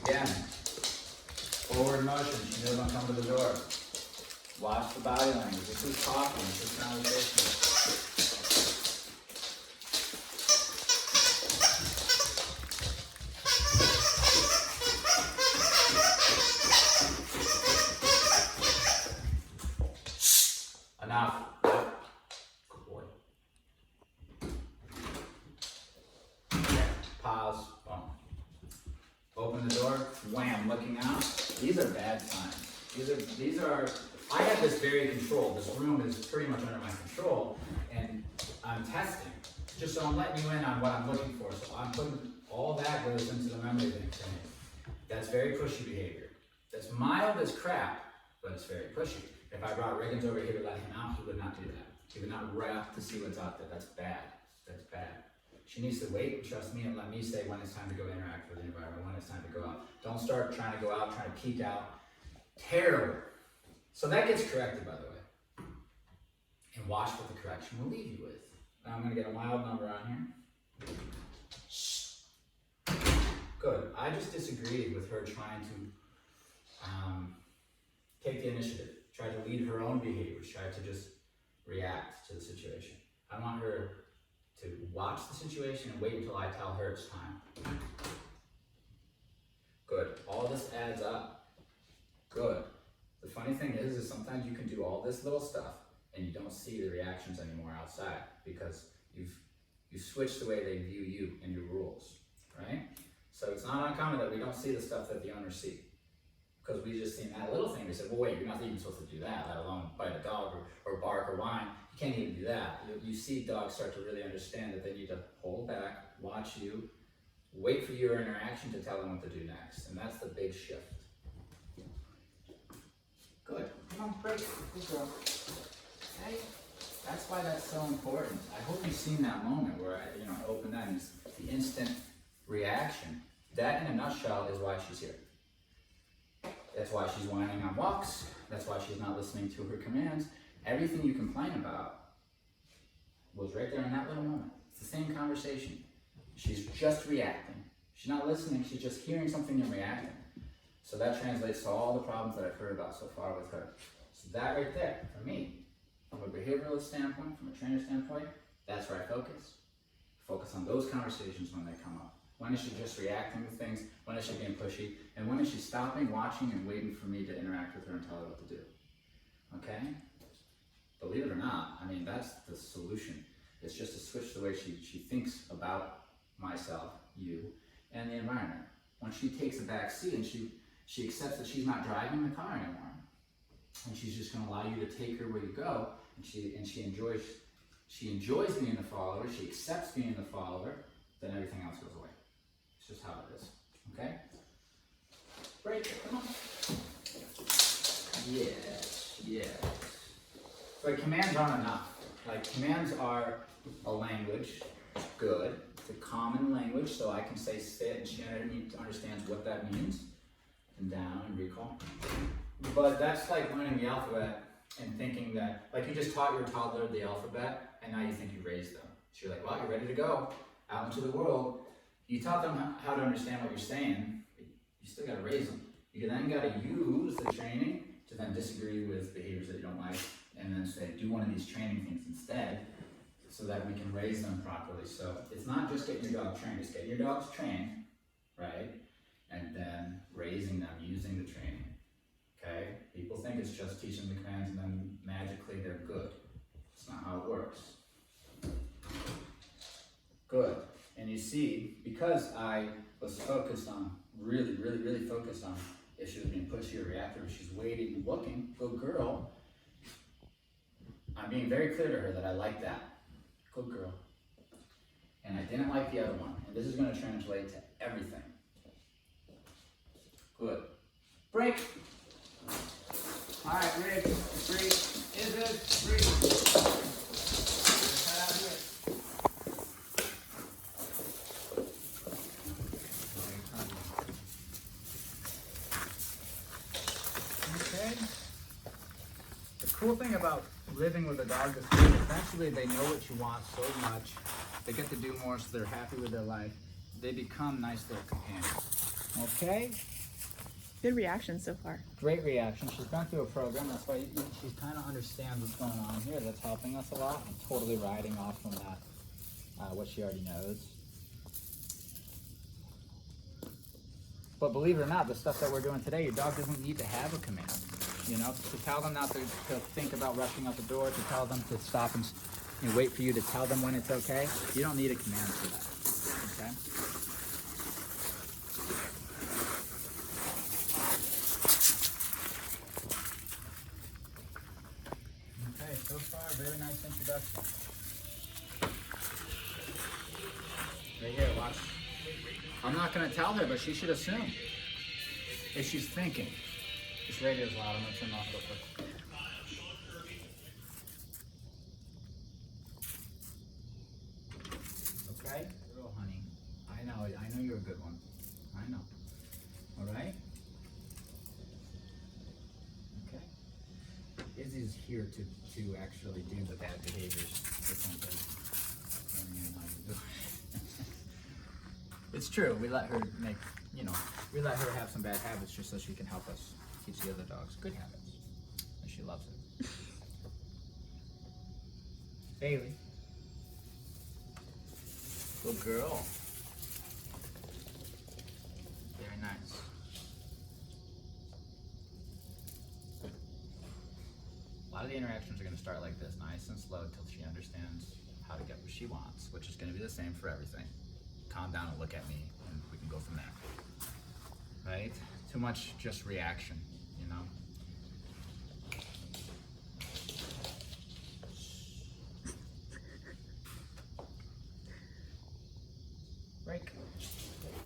Again, forward motion. She knows I'm coming to the door. Watch the body language. This is talking. This is conversation. Enough. Good boy. Okay. Pause. Boom. Open the door. Wham. Looking out. These are bad signs. These are. I have this very controlled. This room is pretty much under my control, and I'm testing. Just so I'm letting you in on what I'm looking for. So I'm putting all that goes into the memory bank training. That's very pushy behavior. That's mild as crap, but it's very pushy. If I brought Riggins over here to let him out, he would not do that. He would not rap to see what's out there. That's bad. That's bad. She needs to wait and trust me and let me say when it's time to go interact with the environment, when it's time to go out. Don't start trying to go out, trying to peek out. Terrible. So that gets corrected, by the way. And watch what the correction will leave you with. Now I'm going to get a mild number on here. Shh. Good. I just disagreed with her trying to take the initiative. Try to lead her own behaviors, try to just react to the situation. I want her to watch the situation and wait until I tell her it's time. Good. All this adds up. Good. The funny thing is sometimes you can do all this little stuff and you don't see the reactions anymore outside because you've switched the way they view you and your rules, right? So it's not uncommon that we don't see the stuff that the owners see. Because we just seen that little thing. We said, well, wait, you're not even supposed to do that, let alone bite a dog or bark or whine. You can't even do that. You see dogs start to really understand that they need to hold back, watch you, wait for your interaction to tell them what to do next. And that's the big shift. Good. Come on, break it. Good girl. Okay? That's why that's so important. I hope you've seen that moment where I open that and it's the instant reaction. That, in a nutshell, is why she's here. That's why she's whining on walks. That's why she's not listening to her commands. Everything you complain about was right there in that little moment. It's the same conversation. She's just reacting. She's not listening, she's just hearing something and reacting. So that translates to all the problems that I've heard about so far with her. So that right there, for me, from a behavioralist standpoint, from a trainer standpoint, that's where I focus. Focus on those conversations when they come up. When is she just reacting to things? When is she being pushy? And when is she stopping, watching, and waiting for me to interact with her and tell her what to do? Okay? Believe it or not, I mean, that's the solution. It's just to switch the way she thinks about myself, you, and the environment. When she takes a back seat and she accepts that she's not driving the car anymore, and she's just going to allow you to take her where you go, and she enjoys being the follower, she accepts being the follower, then everything else goes away. It's just how it is. Okay? Break it. Come on. Yes. Yes. So commands aren't enough. Like, commands are a language. Good. It's a common language, so I can say sit, and she understands what that means. And down and recall. But that's like learning the alphabet and thinking that, like, you just taught your toddler the alphabet, and now you think you raised them. So you're like, well, you're ready to go out into the world. You taught them how to understand what you're saying. You still got to raise them. You then got to use the training to then disagree with behaviors that you don't like, and then say, do one of these training things instead, so that we can raise them properly. So it's not just getting your dog trained, it's getting your dogs trained, right? And then raising them using the training. Okay? People think it's just teaching the commands and then magically they're good. It's not how it works. Good. And you see, because I was focused on, really focused on if she was being pushy or reactive, if she's waiting and looking, good girl, I'm being very clear to her that I like that. Good girl. And I didn't like the other one. And this is going to translate to everything. Good. Break. All right, Rick. Breathe. Is it? Breathe. Head out here. Okay. The cool thing about living with a dog is eventually they know what you want so much. They get to do more, so they're happy with their life. They become nice little companions. Okay? Good reaction so far. Great reaction. She's gone through a program. That's why she kind of understands what's going on here. That's helping us a lot. I'm totally riding off from that, what she already knows. But believe it or not, the stuff that we're doing today, your dog doesn't need to have a command. You know, to tell them not to think about rushing out the door, to tell them to stop and wait for you to tell them when it's okay. You don't need a command for that. Okay? Okay, so far, very nice introduction. Right here, watch. I'm not going to tell her, but she should assume. If she's thinking. This radio's loud, I'm going to turn it off real quick. Okay? Girl, honey. I know you're a good one. I know. Alright? Okay. Izzy's here to actually do the bad behaviors for something. It's true, we let her make, we let her have some bad habits just so she can help us teach the other dogs good habits. And she loves it. Bailey. Good girl. Very nice. A lot of the interactions are going to start like this, nice and slow until she understands how to get what she wants, which is going to be the same for everything. Calm down and look at me, and we can go from there. Right? Too much just reaction.